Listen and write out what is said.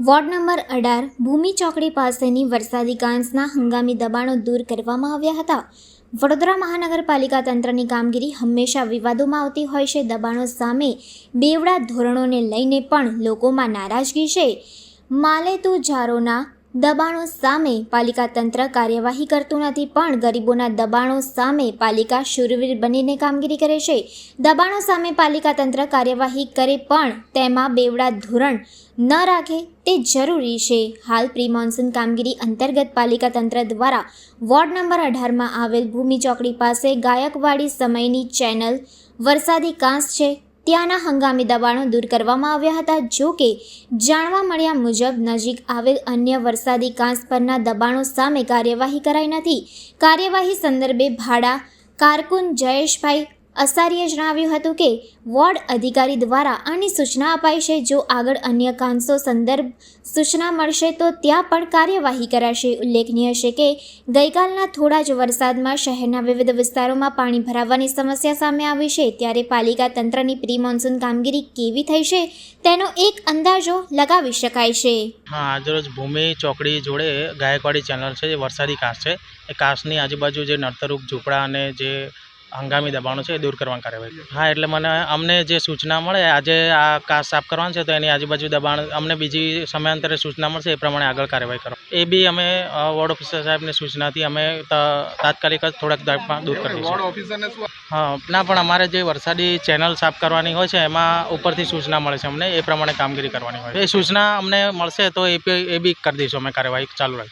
Ward number 18 ભૂમિ ચોકડી પાસેની વરસાદી કાંસના હંગામી દબાણો દૂર કરવામાં આવ્યા હતા। વડોદરા મહાનગરપાલિકા તંત્રની કામગીરી હંમેશા વિવાદોમાં આવતી હોય છે। દબાણો સામે બેવડા ધોરણોને લઈને પણ લોકોમાં નારાજગી છે। માલેતુજારોના દબાણો સામે પાલિકા તંત્ર કાર્યવાહી કરતું નથી, પણ ગરીબોના દબાણો સામે પાલિકા શૂરવીર બનીને કામગીરી કરે છે। દબાણો સામે પાલિકા તંત્ર કાર્યવાહી કરે પણ તેમાં બેવડા ધોરણ ન રાખે તે જરૂરી છે। હાલ પ્રી મોન્સૂન કામગીરી અંતર્ગત પાલિકા તંત્ર દ્વારા વોર્ડ નંબર 18માં આવેલ ભૂમિ ચોકડી પાસે ગાયકવાડી સમયની ચેનલ વરસાદી કાંસ છે, ત્યાંના હંગામી દબાણો દૂર કરવામાં આવ્યા હતા। જો કે જાણવા મળ્યા મુજબ નજીક આવેલ અન્ય વરસાદી કાંસ પરના દબાણો સામે કાર્યવાહી કરાઈ નથી। કાર્યવાહી સંદર્ભે ભાડા કારકુન જયેશભાઈ અસારીએ જણાવ્યું હતું કે વોર્ડ અધિકારી દ્વારા આની સૂચના અપાઈ છે। જો આગળ અન્ય કાંસો સંદર્ભ સૂચના મળશે તો ત્યાં પણ કાર્યવાહી કરાશે। ઉલ્લેખનીય છે કે ગઈકાલના થોડા જ વરસાદમાં શહેરના વિવિધ વિસ્તારોમાં પાણી ભરાવાની સમસ્યા સામે આવી છે, ત્યારે પાલિકા તંત્રની પ્રી મોન્સૂન કામગીરી કેવી થઈ છે તેનો એક અંદાજો લગાવી શકાય છે। હા, આજરોજ ભૂમિ ચોકડી જોડે ગાયકવાડી ચેનલ છે, જે વરસાદી કાંસ છે, એ કાંસની આજુબાજુ જે નડતરરૂપ ઝૂંપડા અને જે હંગામી દબાણો છે એ દૂર કરવાની કાર્યવાહી। હા, એટલે અમને જે સૂચના મળે આજે આ કાંસ સાફ કરવાનું છે, તો એની આજુબાજુ દબાણ અમને બીજી સમયાંતરે સૂચના મળશે એ પ્રમાણે આગળ કાર્યવાહી કરો। એ બી અમે વોર્ડ ઓફિસર સાહેબની સૂચનાથી અમે તાત્કાલિક જ થોડાક દાયમાં દૂર કરી દઈશું। હા, ના, પણ અમારે જે વરસાદી ચેનલ સાફ કરવાની હોય છે એમાં ઉપરથી સૂચના મળે છે અમને, એ પ્રમાણે કામગીરી કરવાની હોય। એ સૂચના અમને મળશે તો એ બી કરી દઈશું અમે, કાર્યવાહી ચાલુ રાખીશું।